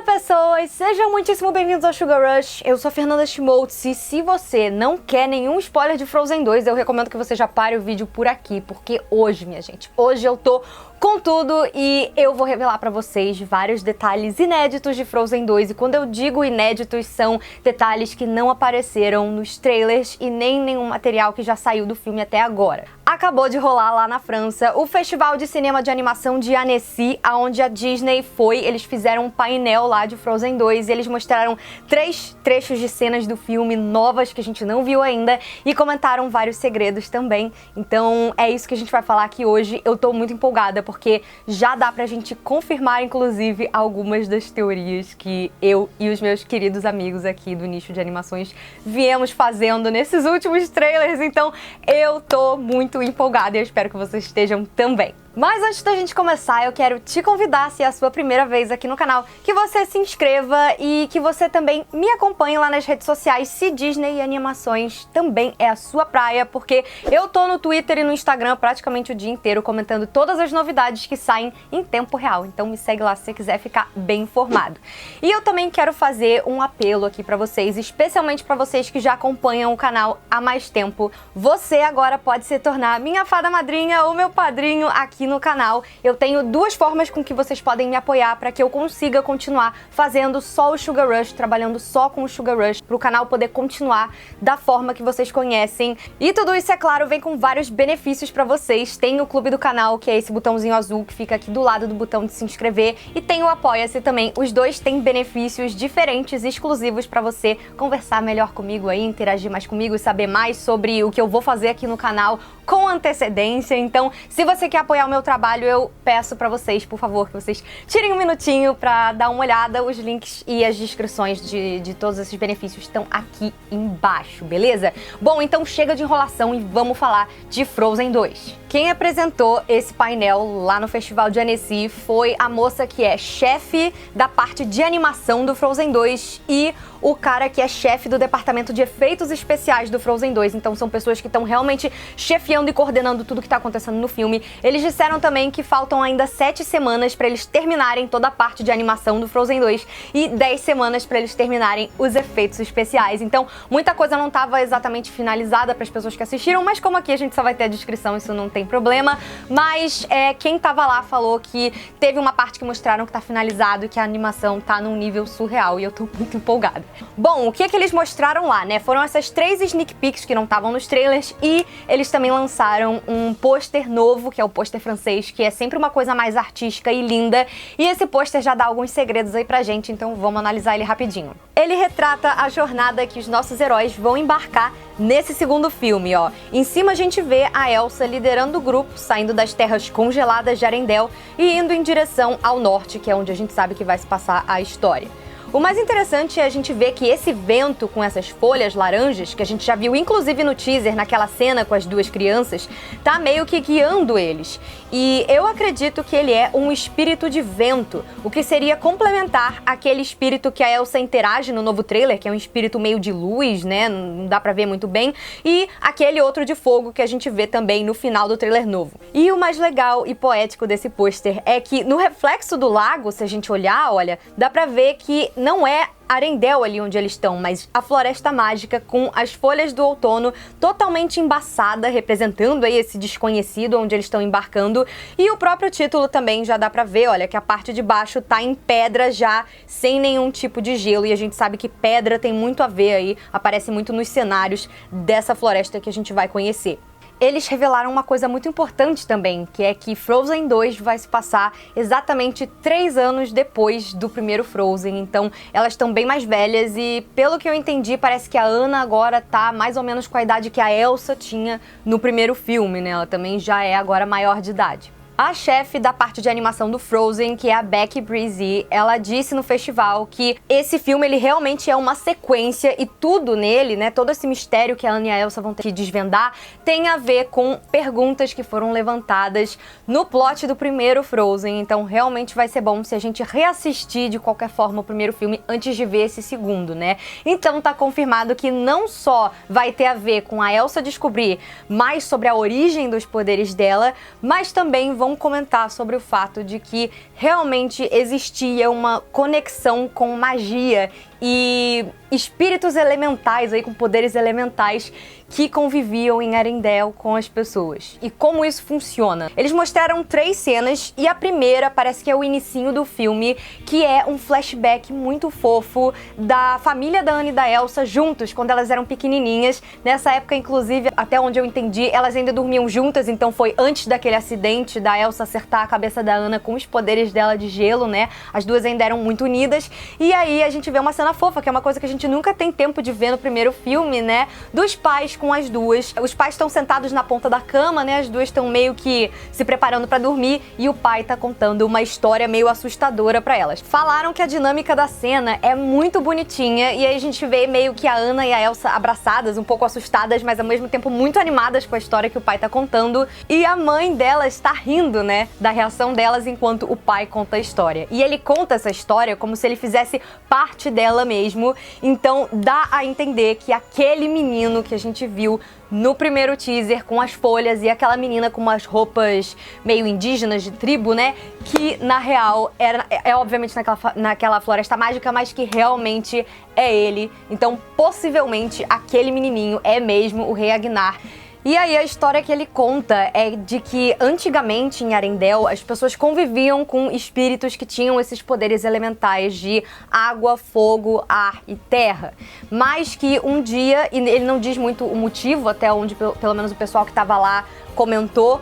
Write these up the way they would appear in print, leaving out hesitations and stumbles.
pessoas! Sejam muitíssimo bem-vindos ao Sugar Rush. Eu sou a Fernanda Schmoltz e se você não quer nenhum spoiler de Frozen 2, eu recomendo que você já pare o vídeo por aqui, porque hoje, minha gente, hoje eu tô com tudo e eu vou revelar pra vocês vários detalhes inéditos de Frozen 2. E quando eu digo inéditos, são detalhes que não apareceram nos trailers e nem nenhum material que já saiu do filme até agora. Acabou de rolar lá na França o Festival de Cinema de Animação de Annecy, aonde a Disney foi. Eles fizeram um painel lá de Frozen 2 e eles mostraram 3 trechos de cenas do filme novas que a gente não viu ainda e comentaram vários segredos também. Então é isso que a gente vai falar aqui hoje. Eu tô muito empolgada porque já dá pra gente confirmar, inclusive, algumas das teorias que eu e os meus queridos amigos aqui do nicho de animações viemos fazendo nesses últimos trailers. Então eu tô muito empolgada e eu espero que vocês estejam também. Mas antes da gente começar, eu quero te convidar, se é a sua primeira vez aqui no canal, que você se inscreva e que você também me acompanhe lá nas redes sociais, se Disney e animações também é a sua praia, porque eu tô no Twitter e no Instagram praticamente o dia inteiro comentando todas as novidades que saem em tempo real. Então me segue lá se você quiser ficar bem informado. E eu também quero fazer um apelo aqui pra vocês, especialmente pra vocês que já acompanham o canal há mais tempo. Você agora pode se tornar minha fada madrinha ou meu padrinho aqui no canal. Eu tenho 2 formas com que vocês podem me apoiar para que eu consiga continuar fazendo só o Sugar Rush, trabalhando só com o Sugar Rush, para o canal poder continuar da forma que vocês conhecem. E tudo isso, é claro, vem com vários benefícios para vocês. Tem o clube do canal, que é esse botãozinho azul que fica aqui do lado do botão de se inscrever, e tem o Apoia-se também. Os dois têm benefícios diferentes, exclusivos para você conversar melhor comigo aí, interagir mais comigo e saber mais sobre o que eu vou fazer aqui no canal com antecedência. Então, se você quer apoiar o meu trabalho, eu peço pra vocês, por favor, que vocês tirem um minutinho pra dar uma olhada. Os links e as descrições de todos esses benefícios estão aqui embaixo, beleza? Bom, então chega de enrolação e vamos falar de Frozen 2. Quem apresentou esse painel lá no Festival de Annecy foi a moça que é chefe da parte de animação do Frozen 2 e o cara que é chefe do departamento de efeitos especiais do Frozen 2. Então são pessoas que estão realmente chefiando e coordenando tudo que tá acontecendo no filme. Eles disseram também que faltam ainda 7 semanas pra eles terminarem toda a parte de animação do Frozen 2 e 10 semanas pra eles terminarem os efeitos especiais. Então muita coisa não tava exatamente finalizada para as pessoas que assistiram, mas como aqui a gente só vai ter a descrição, isso não tem problema. Mas quem tava lá falou que teve uma parte que mostraram que tá finalizado e que a animação tá num nível surreal e eu tô muito empolgada. Bom, o que é que eles mostraram lá, né? Foram essas 3 sneak peeks que não estavam nos trailers e eles também lançaram um pôster novo, que é o pôster francês, que é sempre uma coisa mais artística e linda. E esse pôster já dá alguns segredos aí pra gente, então vamos analisar ele rapidinho. Ele retrata a jornada que os nossos heróis vão embarcar nesse segundo filme, ó. Em cima a gente vê a Elsa liderando o grupo, saindo das terras congeladas de Arendelle e indo em direção ao norte, que é onde a gente sabe que vai se passar a história. O mais interessante é a gente ver que esse vento com essas folhas laranjas, que a gente já viu inclusive no teaser, naquela cena com as 2 crianças, tá meio que guiando eles. E eu acredito que ele é um espírito de vento, o que seria complementar aquele espírito que a Elsa interage no novo trailer, que é um espírito meio de luz, né, não dá pra ver muito bem, e aquele outro de fogo que a gente vê também no final do trailer novo. E o mais legal e poético desse pôster é que no reflexo do lago, se a gente olhar, olha, dá pra ver que não é Arendelle ali onde eles estão, mas a floresta mágica com as folhas do outono totalmente embaçada, representando aí esse desconhecido onde eles estão embarcando. E o próprio título também já dá pra ver, olha, que a parte de baixo tá em pedra já, sem nenhum tipo de gelo, e a gente sabe que pedra tem muito a ver aí, aparece muito nos cenários dessa floresta que a gente vai conhecer. Eles revelaram uma coisa muito importante também, que é que Frozen 2 vai se passar exatamente 3 anos depois do primeiro Frozen, então elas estão bem mais velhas e, pelo que eu entendi, parece que a Anna agora tá mais ou menos com a idade que a Elsa tinha no primeiro filme, né? Ela também já é agora maior de idade. A chefe da parte de animação do Frozen, que é a Becky Breezy, ela disse no festival que esse filme ele realmente é uma sequência e tudo nele, né, todo esse mistério que a Anna e a Elsa vão ter que desvendar, tem a ver com perguntas que foram levantadas no plot do primeiro Frozen. Então realmente vai ser bom se a gente reassistir de qualquer forma o primeiro filme antes de ver esse segundo, né? Então tá confirmado que não só vai ter a ver com a Elsa descobrir mais sobre a origem dos poderes dela, mas também vão vão comentar sobre o fato de que realmente existia uma conexão com magia e espíritos elementais aí com poderes elementais que conviviam em Arendelle com as pessoas. E como isso funciona? Eles mostraram 3 cenas e a primeira parece que é o inicinho do filme, que é um flashback muito fofo da família da Anna e da Elsa juntos, quando elas eram pequenininhas. Nessa época, inclusive, até onde eu entendi, elas ainda dormiam juntas, então foi antes daquele acidente da Elsa acertar a cabeça da Anna com os poderes dela de gelo, né? As duas ainda eram muito unidas. E aí a gente vê uma cena fofa, que é uma coisa que a gente nunca tem tempo de ver no primeiro filme, né? Dos pais com as duas. Os pais estão sentados na ponta da cama, né? As duas estão meio que se preparando pra dormir e o pai tá contando uma história meio assustadora pra elas. Falaram que a dinâmica da cena é muito bonitinha e aí a gente vê meio que a Anna e a Elsa abraçadas, um pouco assustadas, mas ao mesmo tempo muito animadas com a história que o pai tá contando. E a mãe delas está rindo, né? Da reação delas enquanto o pai conta a história. E ele conta essa história como se ele fizesse parte dela mesmo. Então dá a entender que aquele menino que a gente viu no primeiro teaser com as folhas e aquela menina com umas roupas meio indígenas de tribo, né? Que na real é obviamente naquela floresta mágica, mas que realmente é ele. Então possivelmente aquele menininho é mesmo o Rei Agnar. E aí a história que ele conta é de que antigamente em Arendelle as pessoas conviviam com espíritos que tinham esses poderes elementais de água, fogo, ar e terra. Mas que um dia, e ele não diz muito o motivo, até onde pelo menos o pessoal que estava lá comentou,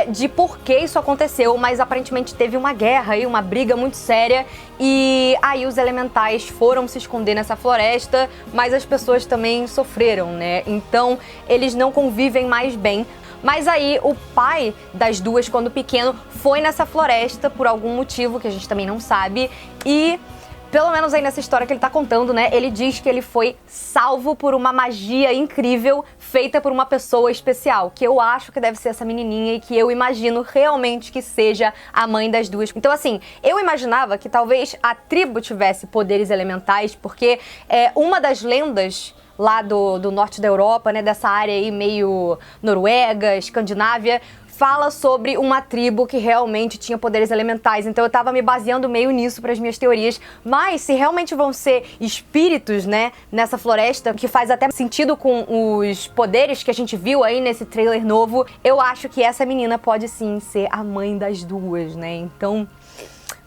de por que isso aconteceu, mas aparentemente teve uma guerra e uma briga muito séria e aí os elementais foram se esconder nessa floresta, mas as pessoas também sofreram, né? Então eles não convivem mais bem. Mas aí o pai das duas, quando pequeno, foi nessa floresta por algum motivo que a gente também não sabe e pelo menos aí nessa história que ele tá contando, né, ele diz que ele foi salvo por uma magia incrível feita por uma pessoa especial, que eu acho que deve ser essa menininha e que eu imagino realmente que seja a mãe das duas. Então assim, eu imaginava que talvez a tribo tivesse poderes elementais, porque uma das lendas lá do norte da Europa, né, dessa área aí meio Noruega, Escandinávia, fala sobre uma tribo que realmente tinha poderes elementais, então eu tava me baseando meio nisso para as minhas teorias, mas se realmente vão ser espíritos, né, nessa floresta, que faz até sentido com os poderes que a gente viu aí nesse trailer novo, eu acho que essa menina pode sim ser a mãe das duas, né, então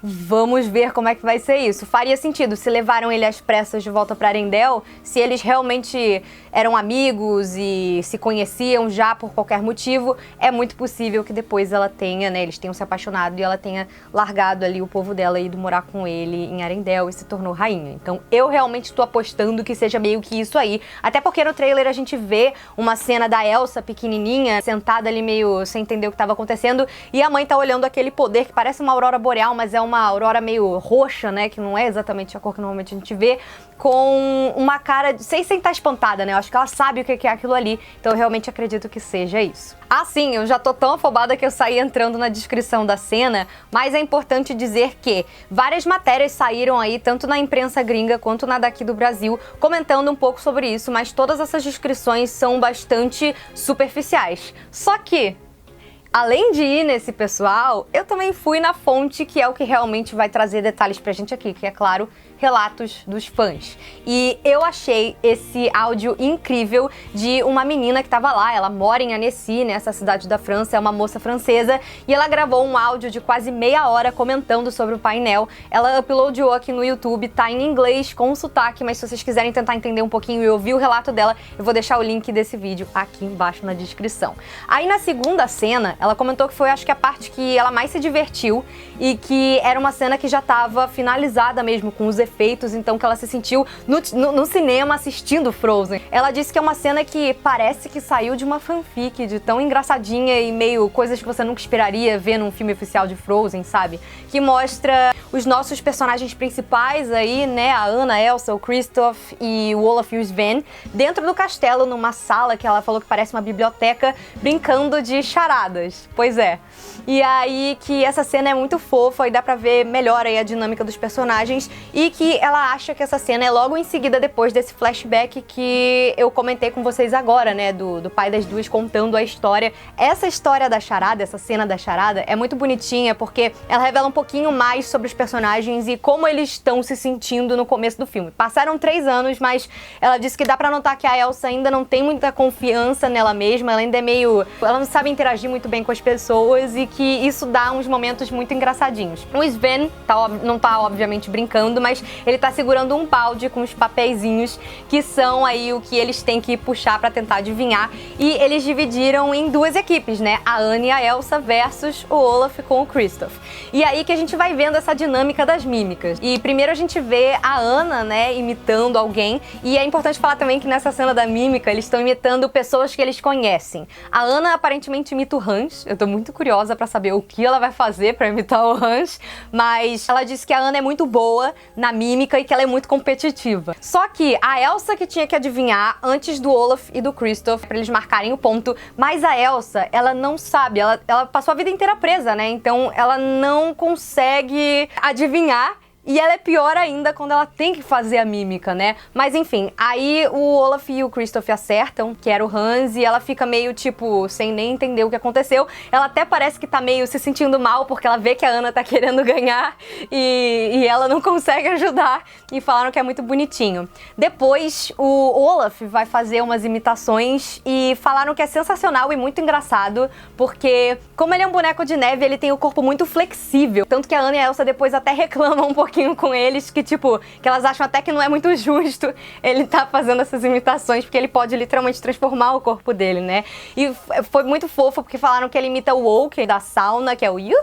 vamos ver como é que vai ser isso. Faria sentido se levaram ele às pressas de volta pra Arendelle, se eles realmente eram amigos e se conheciam já por qualquer motivo, é muito possível que depois ela tenha, né, eles tenham se apaixonado e ela tenha largado ali o povo dela e ido morar com ele em Arendelle e se tornou rainha. Então eu realmente tô apostando que seja meio que isso aí, até porque no trailer a gente vê uma cena da Elsa pequenininha, sentada ali meio sem entender o que tava acontecendo, e a mãe tá olhando aquele poder que parece uma aurora boreal, mas é uma aurora meio roxa, né, que não é exatamente a cor que normalmente a gente vê, com uma cara, sem estar espantada, né, eu acho que ela sabe o que é aquilo ali, então eu realmente acredito que seja isso. Assim, eu já tô tão afobada que eu saí entrando na descrição da cena, mas é importante dizer que várias matérias saíram aí, tanto na imprensa gringa quanto na daqui do Brasil, comentando um pouco sobre isso, mas todas essas descrições são bastante superficiais. Só que além de ir nesse pessoal, eu também fui na fonte que é o que realmente vai trazer detalhes pra gente aqui, que é claro, relatos dos fãs. E eu achei esse áudio incrível de uma menina que tava lá, ela mora em Annecy, nessa cidade da França, é uma moça francesa, e ela gravou um áudio de quase meia hora comentando sobre o painel. Ela uploadou aqui no YouTube, tá em inglês com sotaque, mas se vocês quiserem tentar entender um pouquinho e ouvir o relato dela, eu vou deixar o link desse vídeo aqui embaixo na descrição. Aí na segunda cena, ela comentou que foi, acho que a parte que ela mais se divertiu e que era uma cena que já tava finalizada mesmo, com os efeitos, então que ela se sentiu no cinema assistindo Frozen. Ela disse que é uma cena que parece que saiu de uma fanfic, de tão engraçadinha e meio coisas que você nunca esperaria ver num filme oficial de Frozen, sabe? Que mostra os nossos personagens principais aí, né, a Anna, a Elsa, o Kristoff e o Olaf e o Sven, dentro do castelo, numa sala que ela falou que parece uma biblioteca, brincando de charadas. Pois é. E aí que essa cena é muito fofa e dá pra ver melhor aí a dinâmica dos personagens, e que ela acha que essa cena é logo em seguida depois desse flashback que eu comentei com vocês agora, né, do pai das duas contando a história. Essa história da charada, essa cena da charada é muito bonitinha porque ela revela um pouquinho mais sobre os personagens e como eles estão se sentindo no começo do filme. Passaram 3 anos, mas ela disse que dá pra notar que a Elsa ainda não tem muita confiança nela mesma, ela ainda é meio... ela não sabe interagir muito bem com as pessoas, e que isso dá uns momentos muito engraçadinhos. O Sven não tá obviamente brincando, mas ele tá segurando um balde com os papeizinhos que são aí o que eles têm que puxar pra tentar adivinhar, e eles dividiram em 2 equipes, né? A Anna e a Elsa versus o Olaf com o Kristoff. E aí que a gente vai vendo essa dinâmica das mímicas. E primeiro a gente vê a Anna, né, imitando alguém, e é importante falar também que nessa cena da mímica eles estão imitando pessoas que eles conhecem. A Anna aparentemente imita o Hans, eu tô muito curiosa pra saber o que ela vai fazer pra imitar o Hans, mas ela disse que a Anna é muito boa na mímica e que ela é muito competitiva. Só que a Elsa que tinha que adivinhar antes do Olaf e do Kristoff pra eles marcarem o ponto, mas a Elsa, ela não sabe, ela passou a vida inteira presa, né? Então ela não consegue adivinhar. E ela é pior ainda quando ela tem que fazer a mímica, né? Mas enfim, aí o Olaf e o Kristoff acertam, que era o Hans, e ela fica meio, tipo, sem nem entender o que aconteceu. Ela até parece que tá meio se sentindo mal, porque ela vê que a Anna tá querendo ganhar e ela não consegue ajudar. E falaram que é muito bonitinho. Depois, o Olaf vai fazer umas imitações e falaram que é sensacional e muito engraçado, porque como ele é um boneco de neve, ele tem o corpo muito flexível. Tanto que a Anna e a Elsa depois até reclamam um pouquinho com eles, que tipo, que elas acham até que não é muito justo ele tá fazendo essas imitações, porque ele pode literalmente transformar o corpo dele, né? E foi muito fofo, porque falaram que ele imita o Woke da sauna, que é o Yuhu!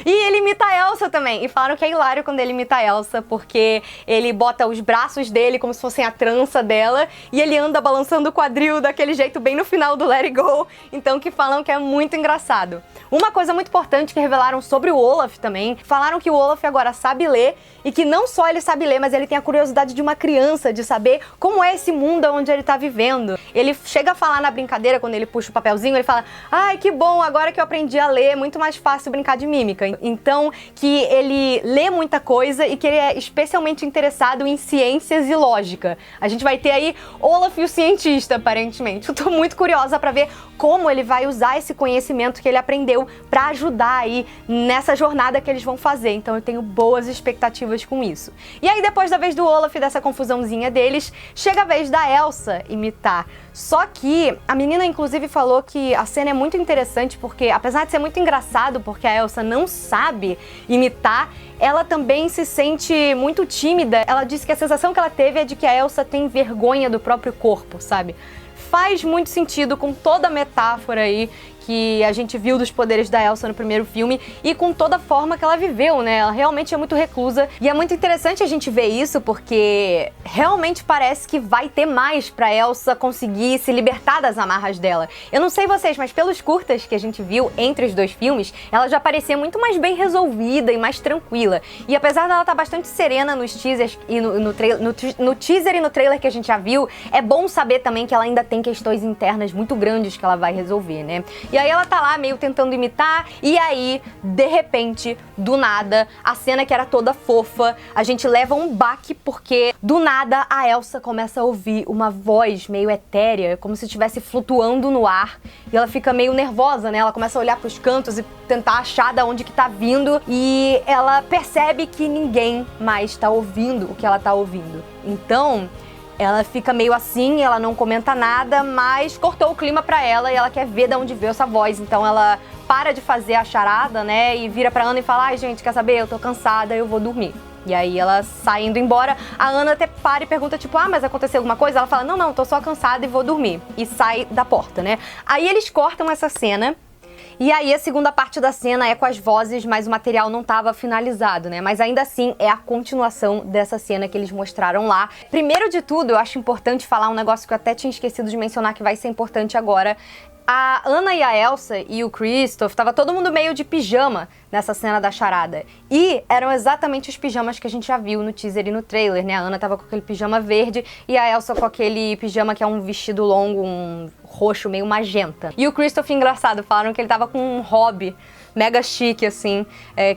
E ele imita a Elsa também, e falaram que é hilário quando ele imita a Elsa, porque ele bota os braços dele como se fossem a trança dela, e ele anda balançando o quadril daquele jeito bem no final do Let It Go, então que falam que é muito engraçado. Uma coisa muito importante que revelaram sobre o Olaf também, falaram que o Olaf agora sabe ler, e que não só ele sabe ler, mas ele tem a curiosidade de uma criança, de saber como é esse mundo onde ele tá vivendo. Ele chega a falar na brincadeira, quando ele puxa o papelzinho, ele fala: ai, que bom, agora que eu aprendi a ler, é muito mais fácil brincar de mímica. Então, que ele lê muita coisa e que ele é especialmente interessado em ciências e lógica. A gente vai ter aí Olaf e o cientista, aparentemente. Eu tô muito curiosa pra ver como ele vai usar esse conhecimento que ele aprendeu pra ajudar aí nessa jornada que eles vão fazer. Então eu tenho boas expectativas com isso. E aí, depois da vez do Olaf, dessa confusãozinha deles, chega a vez da Elsa imitar. Só que a menina inclusive falou que a cena é muito interessante porque, apesar de ser muito engraçado porque a Elsa não sabe imitar, ela também se sente muito tímida. Ela disse que a sensação que ela teve é de que a Elsa tem vergonha do próprio corpo, sabe? Faz muito sentido com toda a metáfora aí que a gente viu dos poderes da Elsa no primeiro filme e com toda a forma que ela viveu, né? Ela realmente é muito reclusa e é muito interessante a gente ver isso porque realmente parece que vai ter mais pra Elsa conseguir se libertar das amarras dela. Eu não sei vocês, mas pelos curtas que a gente viu entre os 2 filmes, ela já parecia muito mais bem resolvida e mais tranquila. E apesar dela estar bastante serena nos teasers e no teaser e no trailer que a gente já viu, é bom saber também que ela ainda tem questões internas muito grandes que ela vai resolver, né? E aí ela tá lá meio tentando imitar, e aí, de repente, do nada, a cena que era toda fofa, a gente leva um baque porque, do nada, a Elsa começa a ouvir uma voz meio etérea, como se estivesse flutuando no ar, e ela fica meio nervosa, né? Ela começa a olhar pros cantos e tentar achar de onde que tá vindo, e ela percebe que ninguém mais tá ouvindo o que ela tá ouvindo. Então, ela fica meio assim, ela não comenta nada, mas cortou o clima pra ela e ela quer ver de onde veio essa voz. Então ela para de fazer a charada, né, e vira pra Anna e fala: ai, gente, quer saber? Eu tô cansada, eu vou dormir. E aí ela sai indo embora, a Anna até para e pergunta tipo: ah, mas aconteceu alguma coisa? Ela fala: não, tô só cansada e vou dormir. E sai da porta, né? Aí eles cortam essa cena. E aí a segunda parte da cena é com as vozes, mas o material não estava finalizado, né? Mas ainda assim é a continuação dessa cena que eles mostraram lá. Primeiro de tudo, eu acho importante falar um negócio que eu até tinha esquecido de mencionar, que vai ser importante agora. A Anna e a Elsa e o Kristoff, tava todo mundo meio de pijama nessa cena da charada. E eram exatamente os pijamas que a gente já viu no teaser e no trailer, né? A Anna tava com aquele pijama verde e a Elsa com aquele pijama que é um vestido longo, um roxo meio magenta. E o Kristoff, engraçado, falaram que ele tava com um hobby mega chique, assim,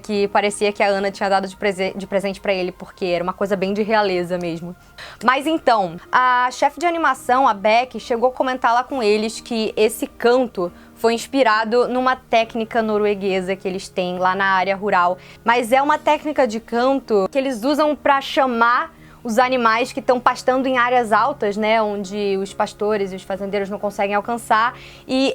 que parecia que a Anna tinha dado de presente pra ele, porque era uma coisa bem de realeza mesmo. Mas então, a chefe de animação, a Beck, chegou a comentar lá com eles que esse canto foi inspirado numa técnica norueguesa que eles têm lá na área rural. Mas é uma técnica de canto que eles usam pra chamar os animais que estão pastando em áreas altas, né, onde os pastores e os fazendeiros não conseguem alcançar, e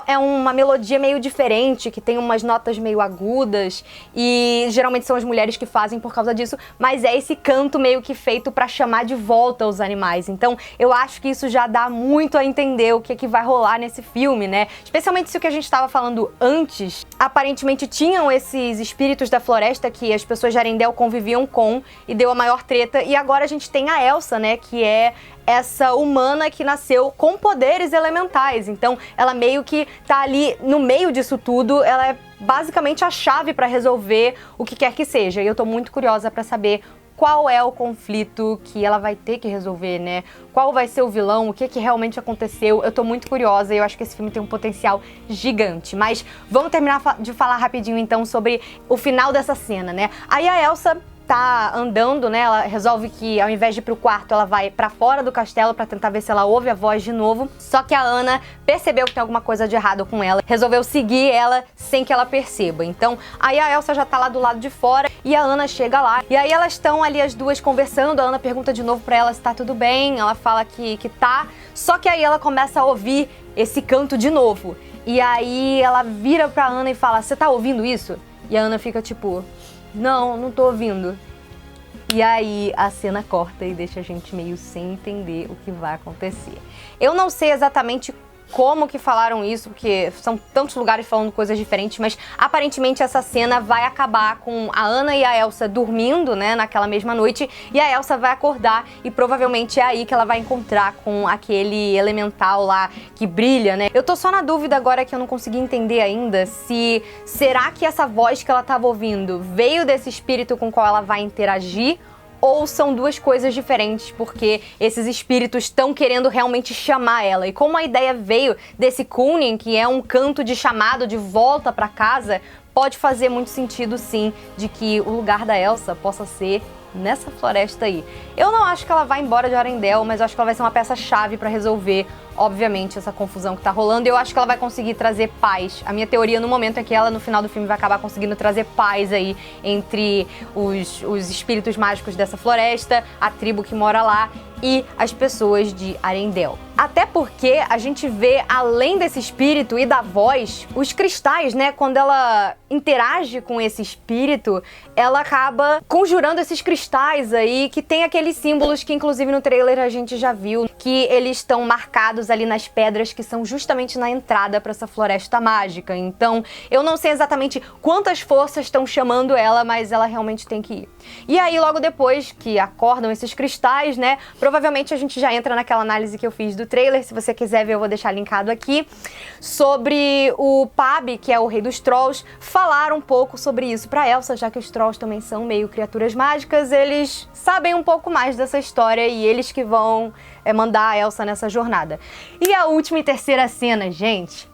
é uma melodia meio diferente, que tem umas notas meio agudas, e geralmente são as mulheres que fazem por causa disso, mas é esse canto meio que feito pra chamar de volta os animais. Então eu acho que isso já dá muito a entender o que vai rolar nesse filme, né, especialmente se o que a gente estava falando antes, aparentemente tinham esses espíritos da floresta que as pessoas de Arendelle conviviam com, e deu a maior treta, e agora a gente tem a Elsa, né, que é essa humana que nasceu com poderes elementais. Então, ela meio que tá ali no meio disso tudo, ela é basicamente a chave pra resolver o que quer que seja. E eu tô muito curiosa pra saber qual é o conflito que ela vai ter que resolver, né? Qual vai ser o vilão, o que realmente aconteceu. Eu tô muito curiosa e eu acho que esse filme tem um potencial gigante. Mas vamos terminar de falar rapidinho então sobre o final dessa cena, né? Aí a Elsa tá andando, né, ela resolve que ao invés de ir pro quarto, ela vai pra fora do castelo pra tentar ver se ela ouve a voz de novo. Só que a Anna percebeu que tem alguma coisa de errado com ela, resolveu seguir ela sem que ela perceba. Então, aí a Elsa já tá lá do lado de fora e a Anna chega lá. E aí elas estão ali as duas conversando, a Anna pergunta de novo pra ela se tá tudo bem, ela fala que tá. Só que aí ela começa a ouvir esse canto de novo. E aí ela vira pra Anna e fala: "Você tá ouvindo isso?" E a Anna fica tipo: não tô ouvindo. E aí a cena corta e deixa a gente meio sem entender o que vai acontecer. Eu não sei exatamente como que falaram isso, porque são tantos lugares falando coisas diferentes, mas aparentemente essa cena vai acabar com a Anna e a Elsa dormindo, né, naquela mesma noite, e a Elsa vai acordar e provavelmente é aí que ela vai encontrar com aquele elemental lá que brilha, né. Eu tô só na dúvida agora que eu não consegui entender ainda se será que essa voz que ela tava ouvindo veio desse espírito com o qual ela vai interagir, ou são duas coisas diferentes, porque esses espíritos estão querendo realmente chamar ela. E como a ideia veio desse Cooning, que é um canto de chamado de volta pra casa, pode fazer muito sentido sim, de que o lugar da Elsa possa ser nessa floresta aí. Eu não acho que ela vai embora de Arendelle, mas eu acho que ela vai ser uma peça-chave pra resolver, obviamente, essa confusão que tá rolando, e eu acho que ela vai conseguir trazer paz. A minha teoria no momento é que ela, no final do filme, vai acabar conseguindo trazer paz aí entre os espíritos mágicos dessa floresta, a tribo que mora lá e as pessoas de Arendelle. Até porque a gente vê, além desse espírito e da voz, os cristais, né? Quando ela interage com esse espírito, ela acaba conjurando esses cristais aí, que tem aqueles símbolos que, inclusive, no trailer a gente já viu, que eles estão marcados ali nas pedras que são justamente na entrada para essa floresta mágica. Então, eu não sei exatamente quantas forças estão chamando ela, mas ela realmente tem que ir. E aí, logo depois que acordam esses cristais, né? Provavelmente a gente já entra naquela análise que eu fiz do trailer, se você quiser ver eu vou deixar linkado aqui, sobre o Pab, que é o rei dos Trolls, falar um pouco sobre isso pra Elsa, já que os Trolls também são meio criaturas mágicas, eles sabem um pouco mais dessa história e eles que vão mandar a Elsa nessa jornada. E a última e terceira cena, gente,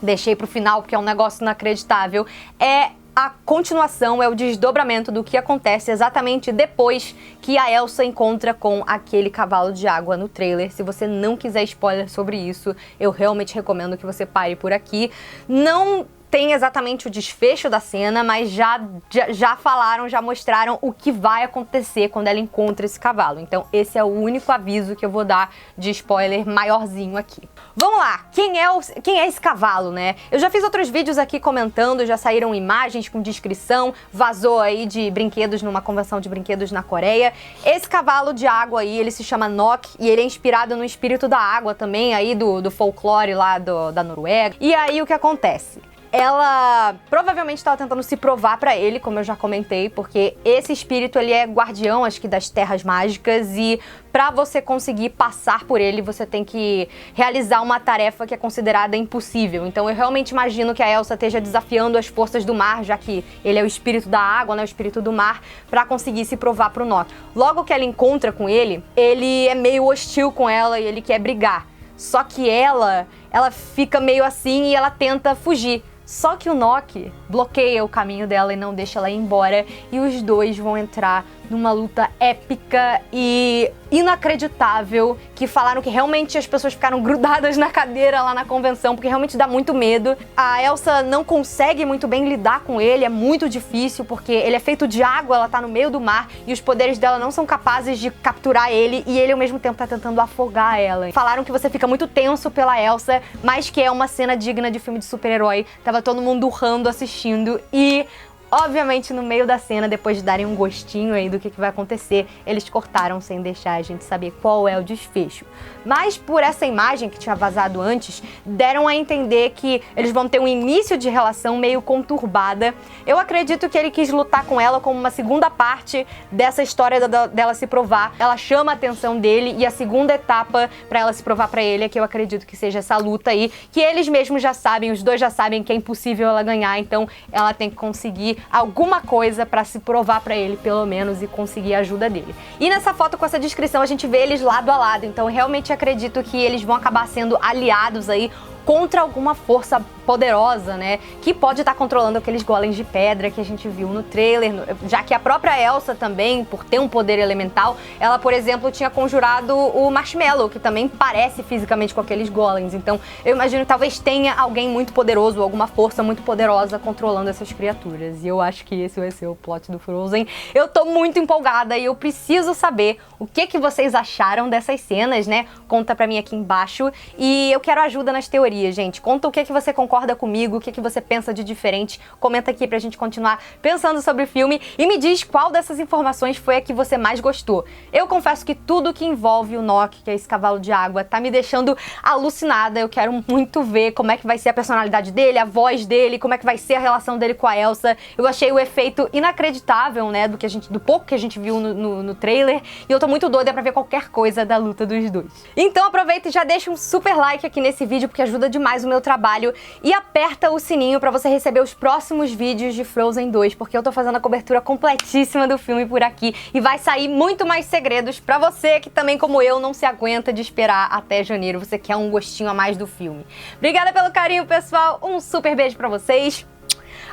deixei pro final porque é um negócio inacreditável, é a continuação, é o desdobramento do que acontece exatamente depois que a Elsa encontra com aquele cavalo de água no trailer. Se você não quiser spoiler sobre isso, eu realmente recomendo que você pare por aqui. Não tem exatamente o desfecho da cena, mas já falaram, já mostraram o que vai acontecer quando ela encontra esse cavalo. Então esse é o único aviso que eu vou dar de spoiler maiorzinho aqui. Vamos lá, quem é esse cavalo, né? Eu já fiz outros vídeos aqui comentando, já saíram imagens com descrição, vazou aí de brinquedos numa convenção de brinquedos na Coreia. Esse cavalo de água aí, ele se chama Nok e ele é inspirado no espírito da água também aí do folclore lá da Noruega. E aí o que acontece? ela provavelmente estava tentando se provar pra ele, como eu já comentei, porque esse espírito, ele é guardião, acho que das terras mágicas, e pra você conseguir passar por ele, você tem que realizar uma tarefa que é considerada impossível. Então eu realmente imagino que a Elsa esteja desafiando as forças do mar, já que ele é o espírito da água, né, o espírito do mar, pra conseguir se provar pro Nock. Logo que ela encontra com ele é meio hostil com ela e ele quer brigar. Só que ela fica meio assim e ela tenta fugir. Só que o Nock bloqueia o caminho dela e não deixa ela ir embora. E os dois vão entrar numa luta épica e inacreditável, que falaram que realmente as pessoas ficaram grudadas na cadeira lá na convenção, porque realmente dá muito medo. A Elsa não consegue muito bem lidar com ele, é muito difícil, porque ele é feito de água, ela tá no meio do mar, e os poderes dela não são capazes de capturar ele, e ele ao mesmo tempo tá tentando afogar ela. Falaram que você fica muito tenso pela Elsa, mas que é uma cena digna de filme de super-herói. Tava todo mundo urrando, assistindo, e obviamente, no meio da cena, depois de darem um gostinho aí do que vai acontecer, eles cortaram sem deixar a gente saber qual é o desfecho. Mas por essa imagem que tinha vazado antes, deram a entender que eles vão ter um início de relação meio conturbada. Eu acredito que ele quis lutar com ela como uma segunda parte dessa história dela se provar. Ela chama a atenção dele e a segunda etapa pra ela se provar pra ele é que eu acredito que seja essa luta aí, que eles mesmos já sabem, os dois já sabem que é impossível ela ganhar, então ela tem que conseguir alguma coisa pra se provar pra ele, pelo menos, e conseguir a ajuda dele. E nessa foto com essa descrição a gente vê eles lado a lado, então eu realmente acredito que eles vão acabar sendo aliados aí contra alguma força poderosa, né, que pode estar controlando aqueles golems de pedra que a gente viu no trailer, já que a própria Elsa também, por ter um poder elemental, ela, por exemplo, tinha conjurado o Marshmallow, que também parece fisicamente com aqueles golems. Então eu imagino que talvez tenha alguém muito poderoso, alguma força muito poderosa controlando essas criaturas, e eu acho que esse vai ser o plot do Frozen. Eu tô muito empolgada e eu preciso saber o que vocês acharam dessas cenas, né, conta pra mim aqui embaixo, e eu quero ajuda nas teorias, gente. Conta o que você concorda comigo, o que você pensa de diferente, comenta aqui pra gente continuar pensando sobre o filme e me diz qual dessas informações foi a que você mais gostou. Eu confesso que tudo que envolve o Nock, que é esse cavalo de água, tá me deixando alucinada. Eu quero muito ver como é que vai ser a personalidade dele, a voz dele, como é que vai ser a relação dele com a Elsa. Eu achei o efeito inacreditável, né, do pouco que a gente viu no trailer, e eu tô muito doida pra ver qualquer coisa da luta dos dois. Então aproveita e já deixa um super like aqui nesse vídeo, porque ajuda demais o meu trabalho, e aperta o sininho pra você receber os próximos vídeos de Frozen 2, porque eu tô fazendo a cobertura completíssima do filme por aqui, e vai sair muito mais segredos pra você que também, como eu, não se aguenta de esperar até janeiro, você quer um gostinho a mais do filme. Obrigada pelo carinho, pessoal, um super beijo pra vocês,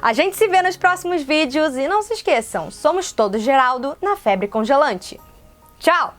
a gente se vê nos próximos vídeos, e não se esqueçam, somos todos Geraldo na Febre Congelante. Tchau!